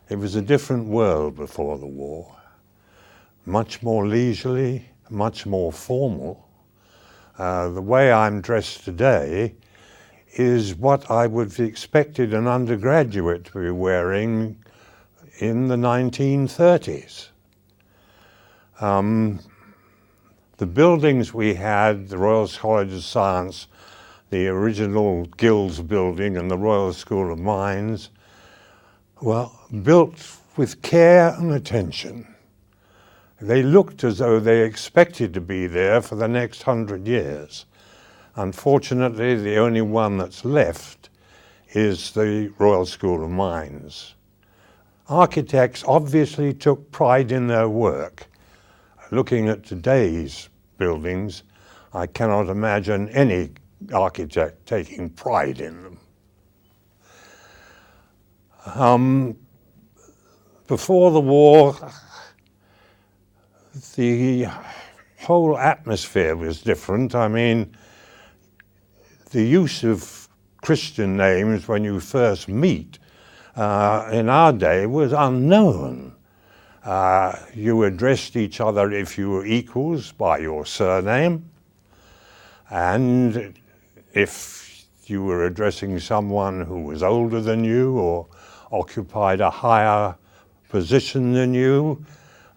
It was a different world before the war. Much more leisurely, much more formal. The way I'm dressed today is what I would have expected an undergraduate to be wearing in the 1930s. The buildings we had, the Royal College of Science, the original Guilds building and the Royal School of Mines, were built with care and attention. They looked as though they expected to be there for the next 100 years. Unfortunately, the only one that's left is the Royal School of Mines. Architects obviously took pride in their work. Looking at today's buildings, I cannot imagine any architect taking pride in them. Before the war, the whole atmosphere was different. I mean, the use of Christian names when you first meet in our day was unknown. You addressed each other, if you were equals, by your surname, and if you were addressing someone who was older than you or occupied a higher position than you,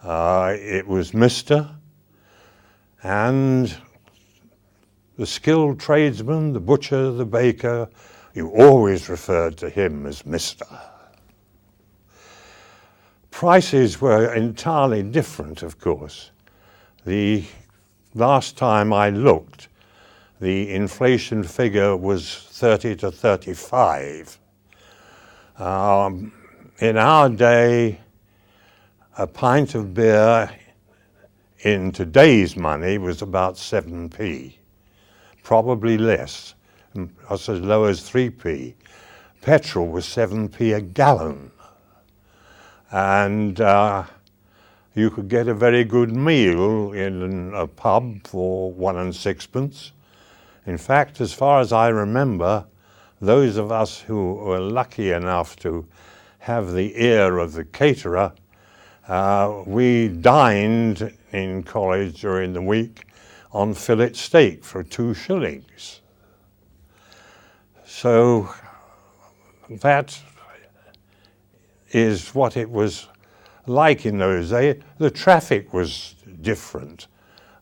it was Mr. And the skilled tradesman, the butcher, the baker, you always referred to him as Mr. Prices were entirely different, of course. The last time I looked, the inflation figure was 30 to 35. In our day, a pint of beer in today's money was about 7p, probably less, as low as 3p. Petrol was 7p a gallon. And you could get a very good meal in a pub for 1 and 6pence. In fact, as far as I remember, those of us who were lucky enough to have the ear of the caterer, we dined in college during the week on fillet steak for 2 shillings. So that is what it was like in those days. The traffic was different.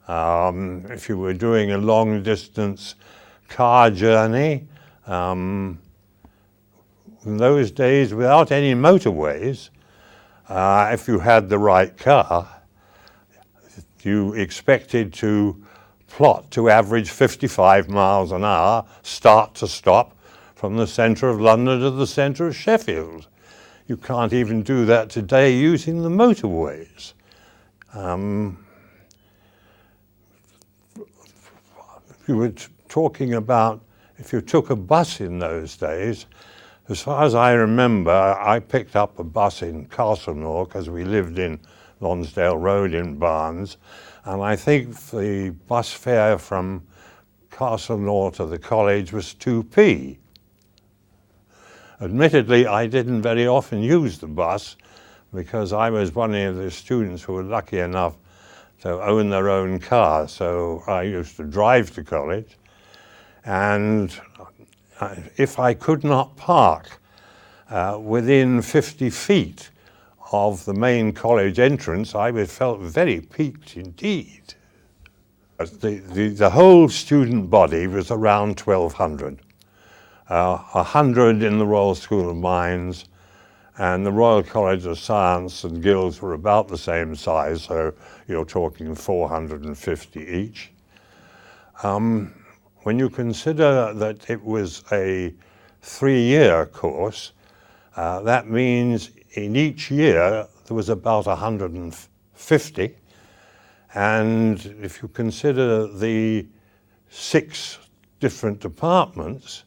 If you were doing a long distance car journey, in those days without any motorways, if you had the right car, you expected to plot to average 55 miles an hour, start to stop, from the centre of London to the centre of Sheffield. You can't even do that today using the motorways. You were talking about if you took a bus in those days. As far as I remember, I picked up a bus in Castlemore because we lived in Lonsdale Road in Barnes, and I think the bus fare from Castlemore to the college was 2p. Admittedly, I didn't very often use the bus because I was one of the students who were lucky enough to own their own car, so I used to drive to college. And if I could not park within 50 feet of the main college entrance, I felt very piqued indeed. The whole student body was around 1,200. 100 in the Royal School of Mines, and the Royal College of Science and Guilds were about the same size, so you're talking 450 each. When you consider that it was a 3-year course, that means in each year there was about 150, and if you consider the 6 different departments,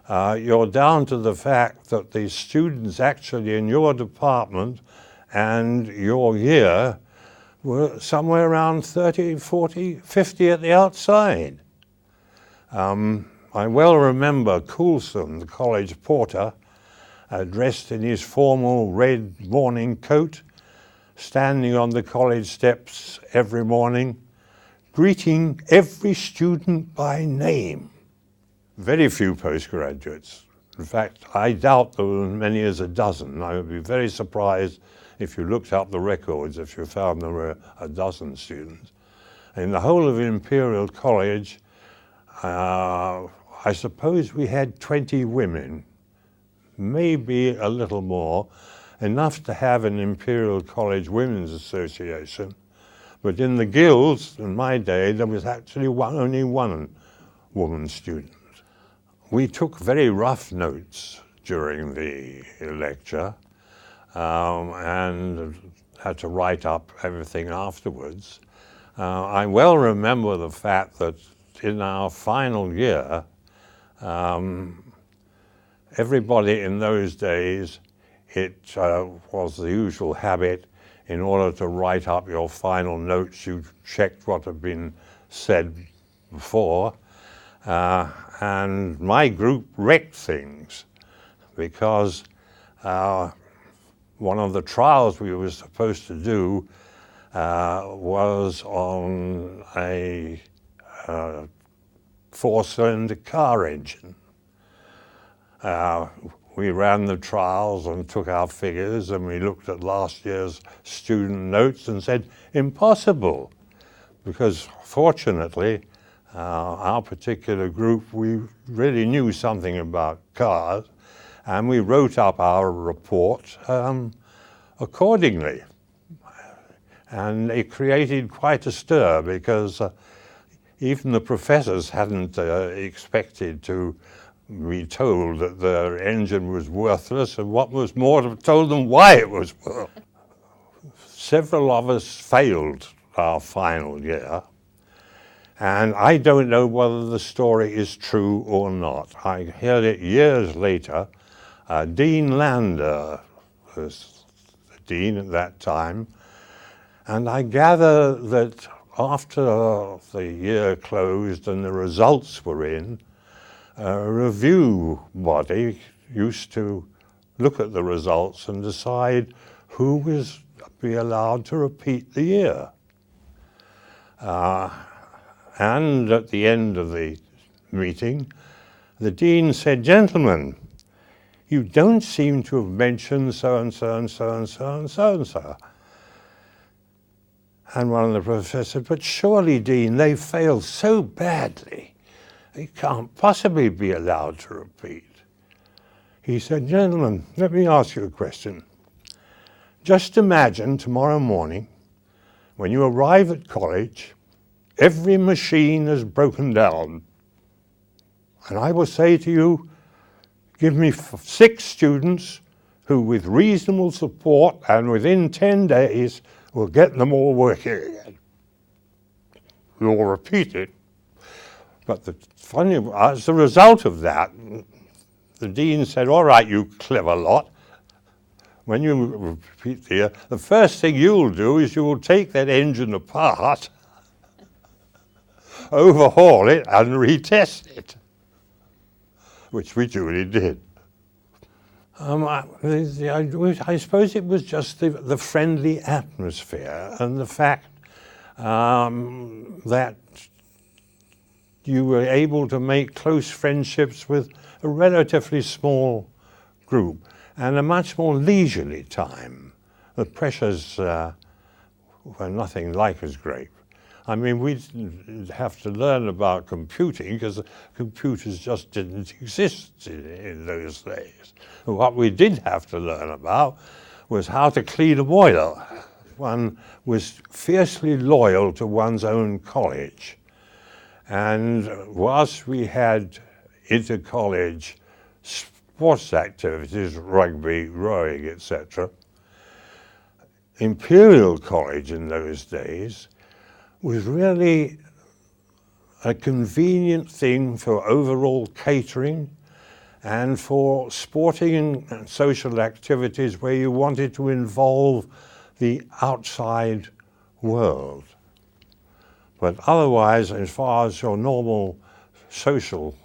you're down to the fact that the students actually in your department and your year were somewhere around 30, 40, 50 at the outside. I well remember Coulson, the college porter, dressed in his formal red morning coat, standing on the college steps every morning, greeting every student by name. Very few postgraduates. In fact, I doubt there were as many as a dozen. I would be very surprised if you looked up the records if you found there were a dozen students. In the whole of Imperial College, I suppose we had 20 women, maybe a little more, enough to have an Imperial College Women's Association. But in the guilds, in my day, there was actually only one woman student. We took very rough notes during the lecture and had to write up everything afterwards. I well remember the fact that in our final year, everybody in those days, it was the usual habit, in order to write up your final notes, you checked what had been said before. And my group wrecked things because one of the trials we were supposed to do was on a 4-cylinder car engine. We ran the trials and took our figures, and we looked at last year's student notes and said, impossible, because fortunately, our particular group, we really knew something about cars, and we wrote up our report accordingly. And it created quite a stir, because even the professors hadn't expected to be told that their engine was worthless, and what was more, to told them why it was worthless. Several of us failed our final year, and I don't know whether the story is true or not. I heard it years later. Dean Lander was the dean at that time, and I gather that after the year closed and the results were in, a review body used to look at the results and decide who was be allowed to repeat the year. And at the end of the meeting, the dean said, "Gentlemen, you don't seem to have mentioned so-and-so and so-and-so and so-and-so." And one of the professors said, "But surely, Dean, they failed so badly. They can't possibly be allowed to repeat." He said, "Gentlemen, let me ask you a question. Just imagine tomorrow morning, when you arrive at college, every machine is broken down. And I will say to you, give me 6 students who, with reasonable support and within 10 days, will get them all working again. You'll repeat it." But as a result of that, the dean said, "All right, you clever lot. When you repeat the year, the first thing you'll do is you will take that engine apart, overhaul it, and retest it," which we duly did. I suppose it was just the friendly atmosphere and the fact that you were able to make close friendships with a relatively small group and a much more leisurely time. The pressures were nothing like as great. I mean, we didn't have to learn about computing because computers just didn't exist in those days. What we did have to learn about was how to clean a boiler. One was fiercely loyal to one's own college. And whilst we had inter-college sports activities, rugby, rowing, etc., Imperial College in those days was really a convenient thing for overall catering and for sporting and social activities where you wanted to involve the outside world. But otherwise, as far as your normal social,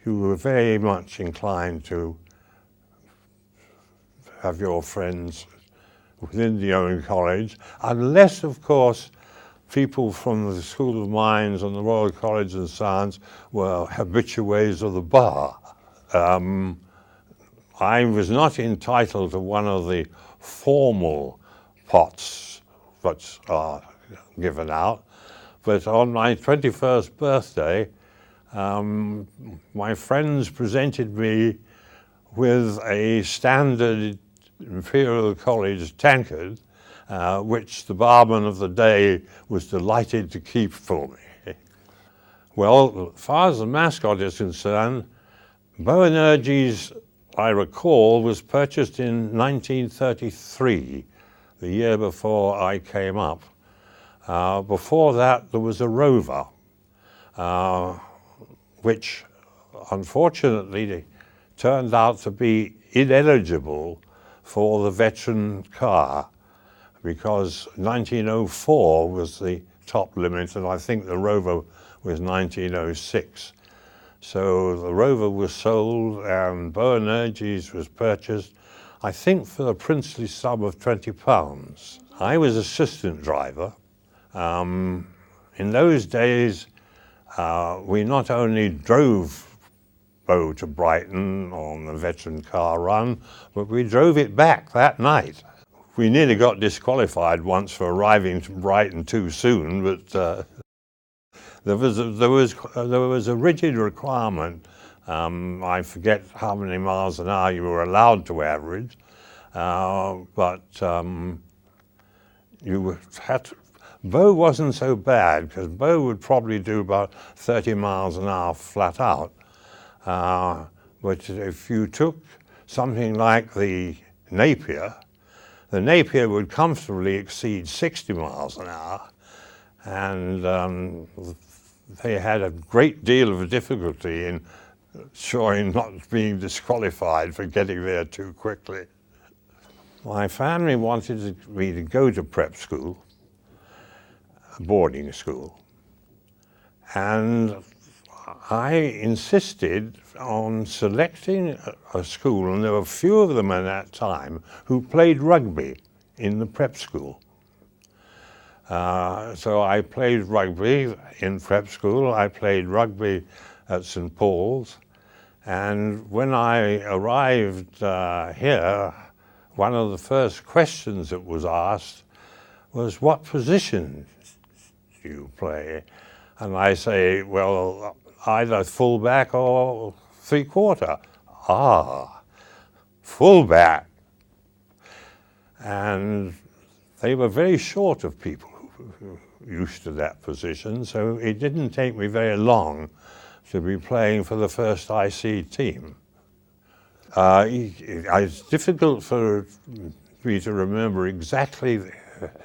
you were very much inclined to have your friends within the own college, unless, of course, people from the School of Mines and the Royal College and Science were habitués of the bar. I was not entitled to one of the formal pots that are given out, but on my 21st birthday, my friends presented me with a standard Imperial College tankard, which the barman of the day was delighted to keep for me. Well, as far as the mascot is concerned, Boanerges, I recall, was purchased in 1933, the year before I came up. Before that, there was a rover, which unfortunately turned out to be ineligible for the veteran car, because 1904 was the top limit, and I think the rover was 1906. So the rover was sold and Boanerges was purchased, I think for the princely sum of £20. I was assistant driver. In those days, we not only drove Bow to Brighton on the veteran car run, but we drove it back that night. We nearly got disqualified once for arriving to Brighton too soon, but there was a rigid requirement. I forget how many miles an hour you were allowed to average, but you had to. Bow wasn't so bad, because Bow would probably do about 30 miles an hour flat out. But if you took something like the Napier would comfortably exceed 60 miles an hour, and they had a great deal of difficulty in showing not being disqualified for getting there too quickly. My family wanted me to go to prep school, boarding school, and I insisted on selecting a school, and there were few of them at that time who played rugby in the prep school. So I played rugby in prep school, I played rugby at St. Paul's, and when I arrived here, one of the first questions that was asked was, what position do you play? And I say, well, either fullback or three-quarter. Ah, fullback. And they were very short of people who used to that position, so it didn't take me very long to be playing for the first IC team. It's difficult for me to remember exactly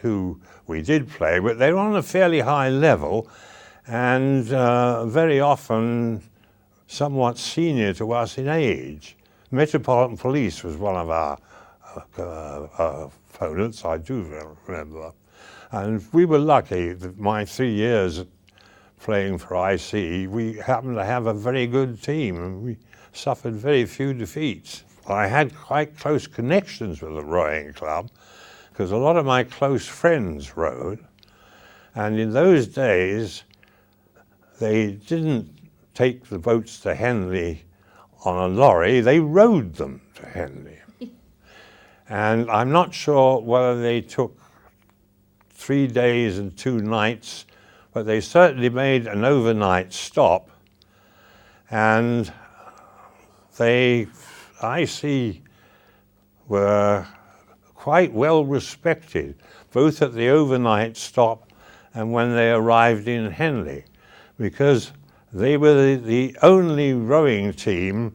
who we did play, but they were on a fairly high level, and very often somewhat senior to us in age. Metropolitan Police was one of our opponents, I do remember. And we were lucky that my 3 years playing for IC, we happened to have a very good team, and we suffered very few defeats. I had quite close connections with the rowing club, because a lot of my close friends rowed, and in those days they didn't take the boats to Henley on a lorry, they rowed them to Henley. And I'm not sure whether they took 3 days and 2 nights, but they certainly made an overnight stop, and IC were quite well respected, both at the overnight stop and when they arrived in Henley, because they were the only rowing team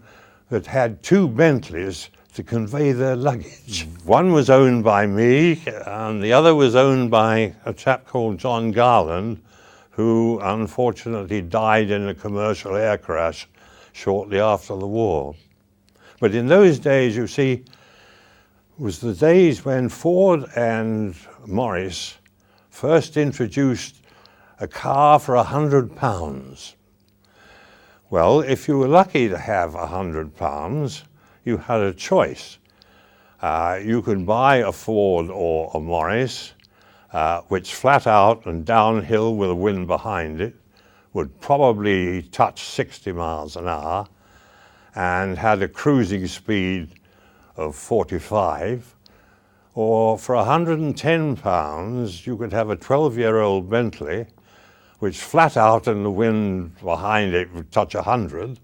that had 2 Bentleys to convey their luggage. One was owned by me, and the other was owned by a chap called John Garland, who unfortunately died in a commercial air crash shortly after the war. But in those days, you see, was the days when Ford and Morris first introduced a car for £100. Well, if you were lucky to have £100, you had a choice. You could buy a Ford or a Morris, which flat out and downhill with the wind behind it would probably touch 60 miles an hour and had a cruising speed of 45. Or for £110, you could have a 12-year-old Bentley, which flat out and the wind behind it would touch 100.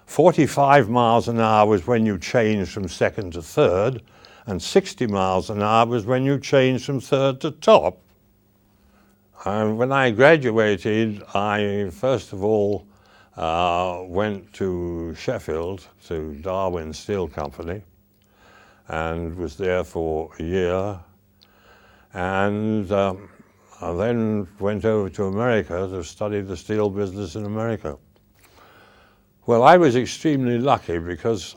45 miles an hour was when you changed from second to third, and 60 miles an hour was when you changed from third to top. And when I graduated, I first of all went to Sheffield, to Darwin Steel Company, and was there for a year. And I then went over to America to study the steel business in America. Well, I was extremely lucky because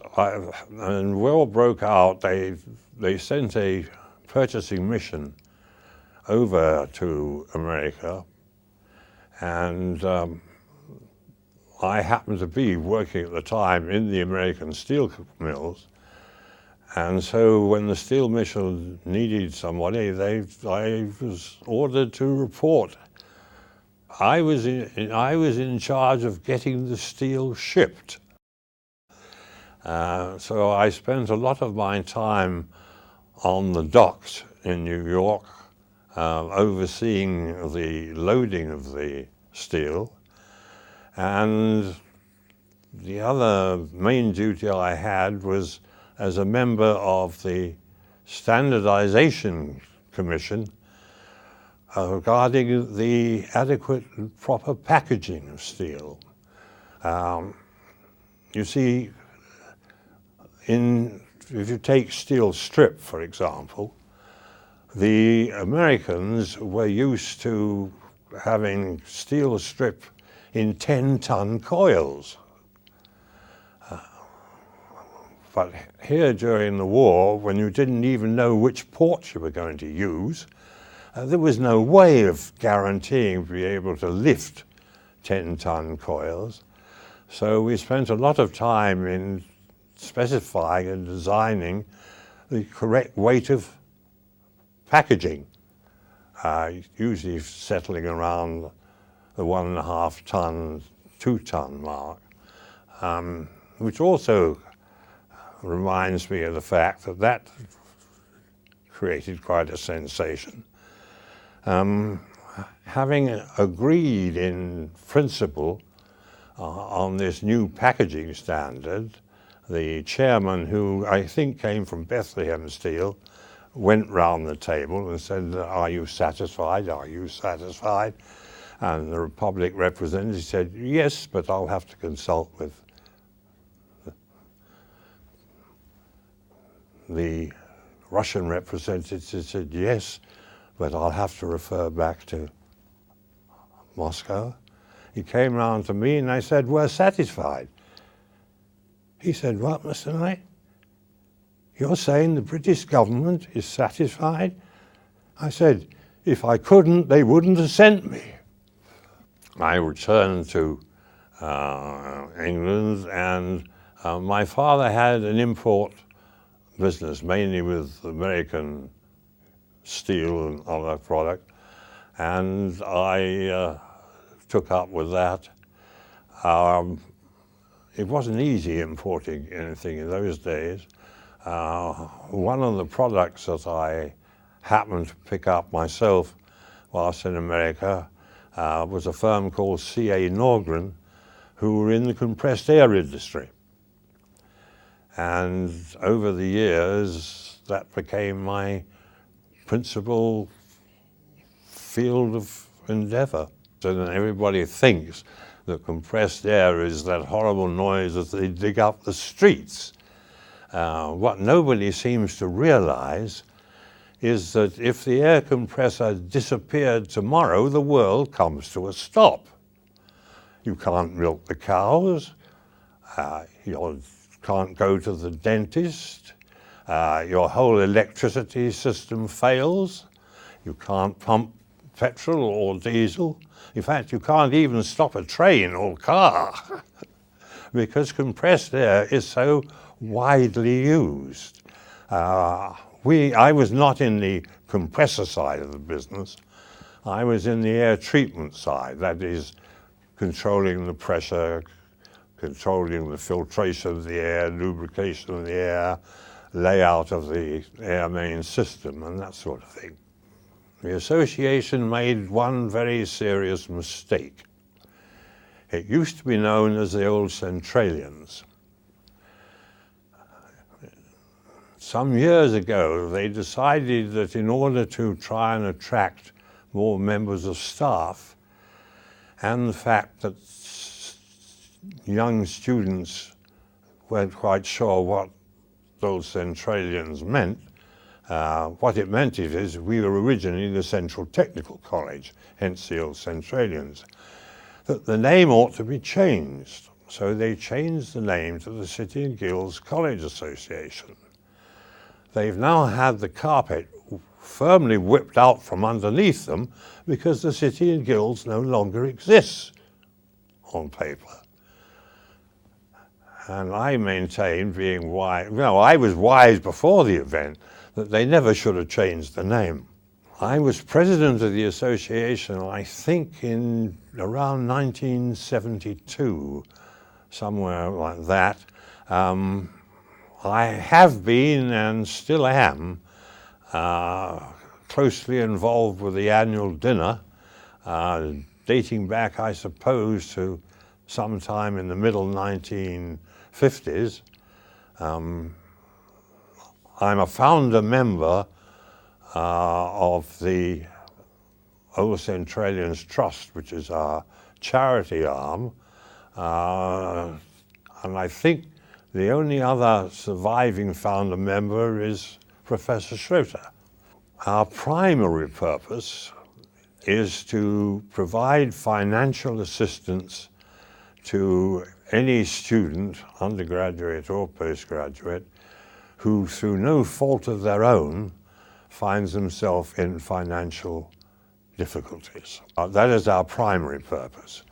when war broke out, they sent a purchasing mission over to America, and I happened to be working at the time in the American steel mills, and so when the steel mission needed somebody, I was ordered to report. I was in charge of getting the steel shipped. So I spent a lot of my time on the docks in New York, overseeing the loading of the steel. And the other main duty I had was as a member of the Standardization Commission regarding the adequate and proper packaging of steel. You see, if you take steel strip, for example, the Americans were used to having steel strip in 10-ton coils. But here during the war, when you didn't even know which ports you were going to use, there was no way of guaranteeing to be able to lift 10-ton coils. So we spent a lot of time in specifying and designing the correct weight of packaging, usually settling around the 1.5 ton, 2-ton mark, which also reminds me of the fact that created quite a sensation. Having agreed in principle on this new packaging standard, the chairman, who I think came from Bethlehem Steel, went round the table and said, "Are you satisfied? Are you satisfied?" And the Republic representative said, "Yes, but I'll have to consult with the Russian representative." Said, "Yes, but I'll have to refer back to Moscow." He came round to me and I said, "We're satisfied." He said, "What, Mr. Knight? You're saying the British government is satisfied?" I said, "If I couldn't, they wouldn't have sent me." I returned to England, and my father had an import business, mainly with American steel and other product, and I took up with that. It wasn't easy importing anything in those days. One of the products that I happened to pick up myself whilst in America was a firm called C.A. Norgren, who were in the compressed air industry. And over the years, that became my principal field of endeavor. So then everybody thinks that compressed air is that horrible noise as they dig up the streets. What nobody seems to realize is that if the air compressor disappeared tomorrow, the world comes to a stop. You can't milk the cows, you can't go to the dentist, your whole electricity system fails, you can't pump petrol or diesel. In fact, you can't even stop a train or car. because compressed air is so widely used. I was not in the compressor side of the business. I was in the air treatment side, that is, controlling the pressure, controlling the filtration of the air, lubrication of the air, layout of the air main system, and that sort of thing. The association made one very serious mistake. It used to be known as the Old Centralians. Some years ago, they decided that in order to try and attract more members of staff, and the fact that young students weren't quite sure what those Centralians meant, what it meant is we were originally the Central Technical College, hence the Old Centralians, that the name ought to be changed. So they changed the name to the City and Guilds College Association. They've now had the carpet firmly whipped out from underneath them because the City and Guilds no longer exists on paper. And I maintained, being wise, I was wise before the event, that they never should have changed the name. I was president of the association, I think, in around 1972, somewhere like that. I have been and still am closely involved with the annual dinner, dating back, I suppose, to sometime in the middle 1950s. I'm a founder member of the Old Centralians Trust, which is our charity arm, and I think the only other surviving founder member is Professor Schroeter. Our primary purpose is to provide financial assistance to any student, undergraduate or postgraduate, who through no fault of their own finds themselves in financial difficulties. That is our primary purpose.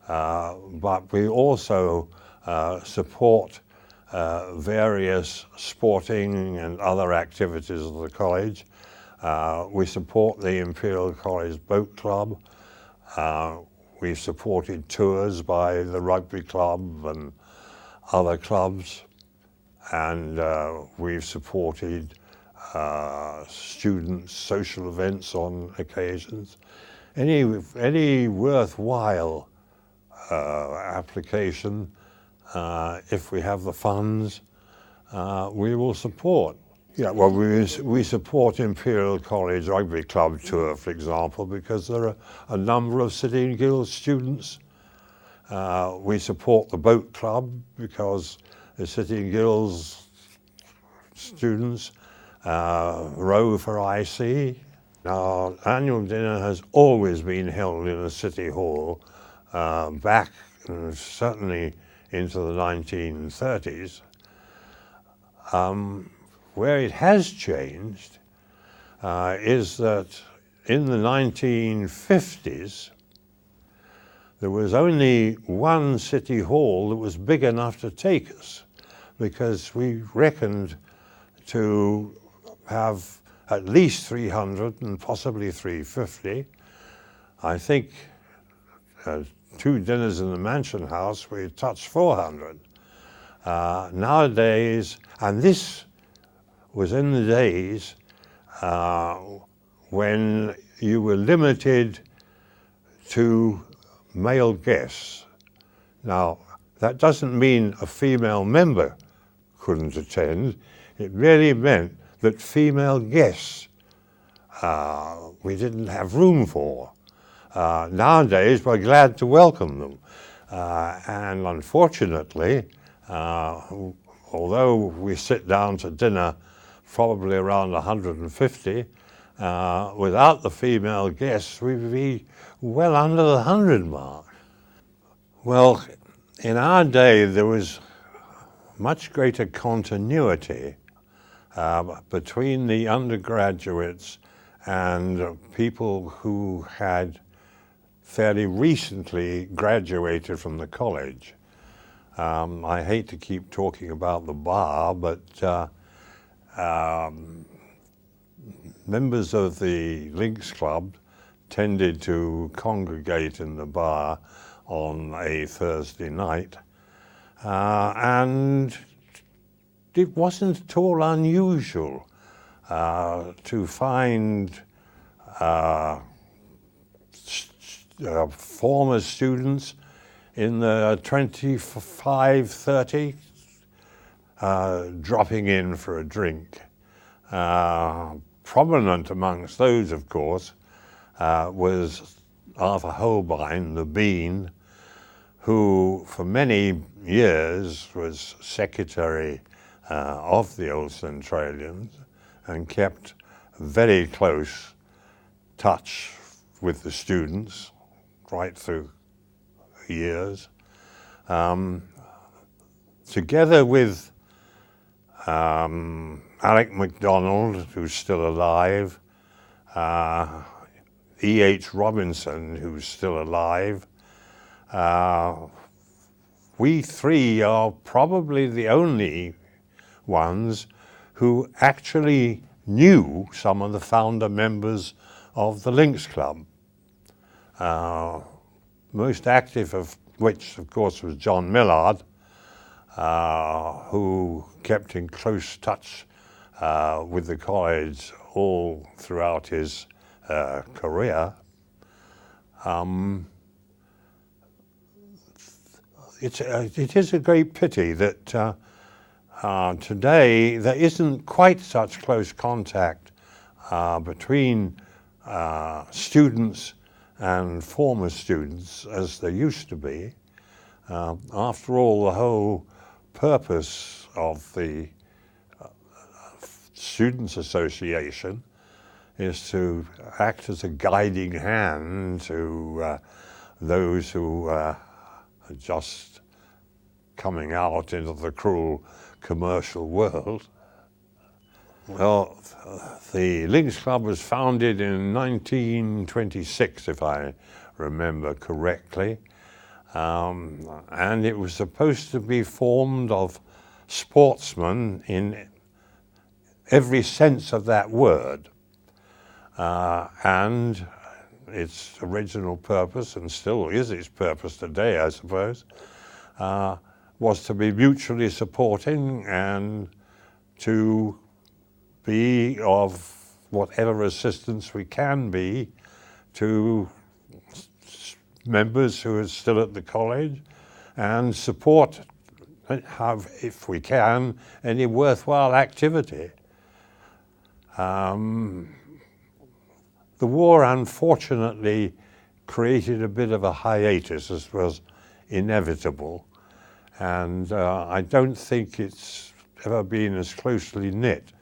But we also support various sporting and other activities of the college. We support the Imperial College Boat Club. We've supported tours by the rugby club and other clubs. And we've supported students' social events on occasions. Any worthwhile application, if we have the funds, we will support. Yeah, well, we support Imperial College Rugby Club tour, for example, because there are a number of City and Guilds students. We support the boat club because the City and Guilds students row for IC. Our annual dinner has always been held in a city hall back certainly into the 1930s. Where it has changed is that in the 1950s, there was only one city hall that was big enough to take us, because we reckoned to have at least 300 and possibly 350. I think 2 dinners in the Mansion House, we touched 400. Nowadays, and this was in the days when you were limited to male guests. Now, that doesn't mean a female member couldn't attend. It really meant that female guests we didn't have room for. Nowadays, we're glad to welcome them. And unfortunately, although we sit down to dinner probably around 150, without the female guests, we'd be well under the 100 mark. Well, in our day, there was much greater continuity between the undergraduates and people who had fairly recently graduated from the college. I hate to keep talking about the bar, but members of the Links Club tended to congregate in the bar on a Thursday night, and it wasn't at all unusual to find former students in the 25, 30 dropping in for a drink. Prominent amongst those, of course, was Arthur Holbein, the Bean, who for many years was secretary of the Old Centralians and kept very close touch with the students right through the years. Together with Alec MacDonald, who's still alive, E.H. Robinson, who's still alive. We three are probably the only ones who actually knew some of the founder members of the Links Club. Most active of which, of course, was John Millard, who kept in close touch with the college all throughout his career. It is a great pity that today there isn't quite such close contact between students and former students as there used to be. After all, the whole purpose of the Students' Association is to act as a guiding hand to those who are just coming out into the cruel commercial world. Well, the Links Club was founded in 1926, if I remember correctly, and it was supposed to be formed of sportsmen in every sense of that word. And its original purpose, and still is its purpose today, I suppose, was to be mutually supporting and to be of whatever assistance we can be to members who are still at the college, and support, if we can, any worthwhile activity. The war, unfortunately, created a bit of a hiatus, as was inevitable, and I don't think it's ever been as closely knit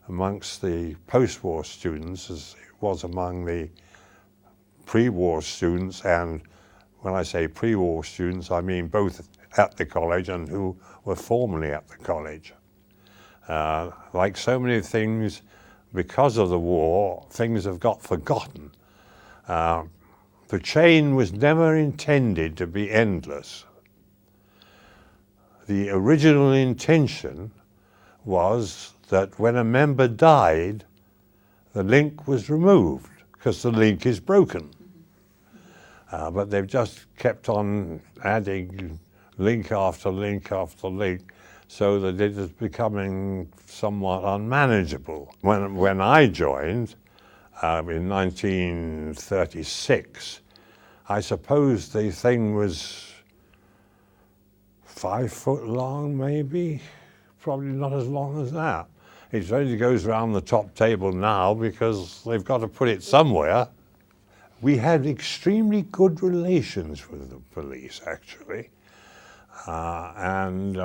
amongst the post-war students as it was among the pre-war students, and when I say pre-war students, I mean both at the college and who were formerly at the college. Like so many things, because of the war, things have got forgotten. The chain was never intended to be endless. The original intention was that when a member died, the link was removed, because the link is broken. But they've just kept on adding link after link after link, so that it is becoming somewhat unmanageable. When I joined in 1936, I suppose the thing was 5 foot long, maybe, probably not as long as that. It only goes around the top table now because they've got to put it somewhere. We had extremely good relations with the police, actually, and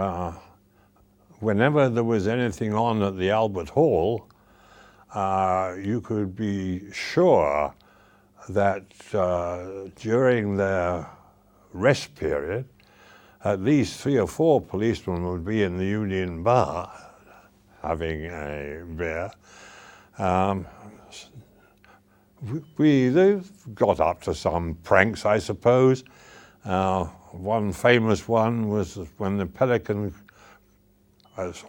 whenever there was anything on at the Albert Hall, you could be sure that during their rest period, at least 3 or 4 policemen would be in the Union Bar having a beer. We got up to some pranks, I suppose. One famous one was when the Pelican, as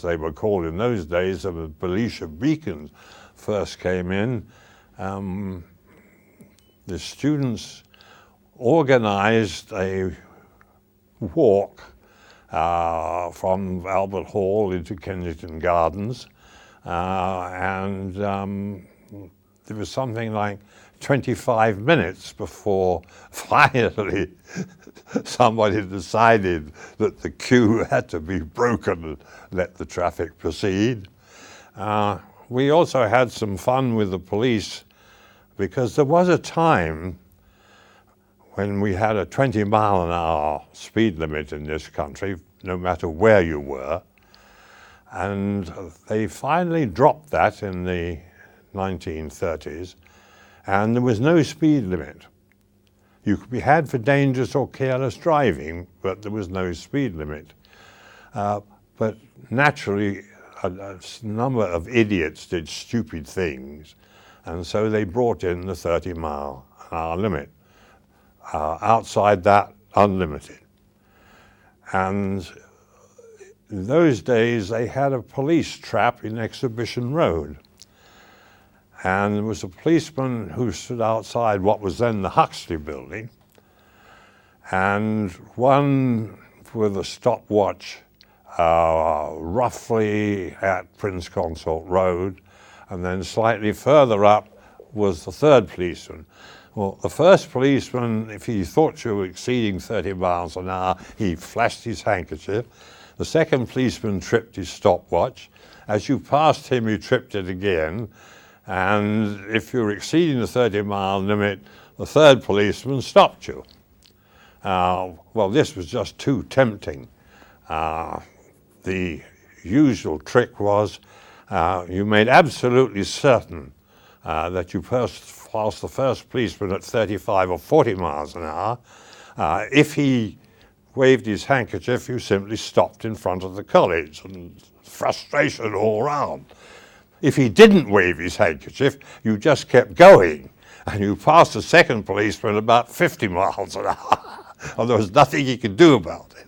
they were called in those days, the Belisha beacons first came in. The students organized a walk from Albert Hall into Kensington Gardens, and there was something like 25 minutes before finally somebody decided that the queue had to be broken and let the traffic proceed. We also had some fun with the police, because there was a time when we had a 20-mile-an-hour speed limit in this country, no matter where you were, and they finally dropped that in the 1930s, and there was no speed limit. You could be had for dangerous or careless driving, but there was no speed limit. But naturally, a number of idiots did stupid things, and so they brought in the 30-mile-an-hour limit. Outside that, unlimited. And in those days, they had a police trap in Exhibition Road. And there was a policeman who stood outside what was then the Huxley building, and one with a stopwatch roughly at Prince Consort Road, and then slightly further up was the third policeman. Well, the first policeman, if he thought you were exceeding 30 miles an hour, he flashed his handkerchief. The second policeman tripped his stopwatch. As you passed him, he tripped it again. And if you were exceeding the 30-mile limit, the third policeman stopped you. Well, this was just too tempting. The usual trick was you made absolutely certain that you passed the first policeman at 35 or 40 miles an hour. If he waved his handkerchief, you simply stopped in front of the college, and frustration all round. If he didn't wave his handkerchief, you just kept going, and you passed the second policeman about 50 miles an hour, and there was nothing he could do about it.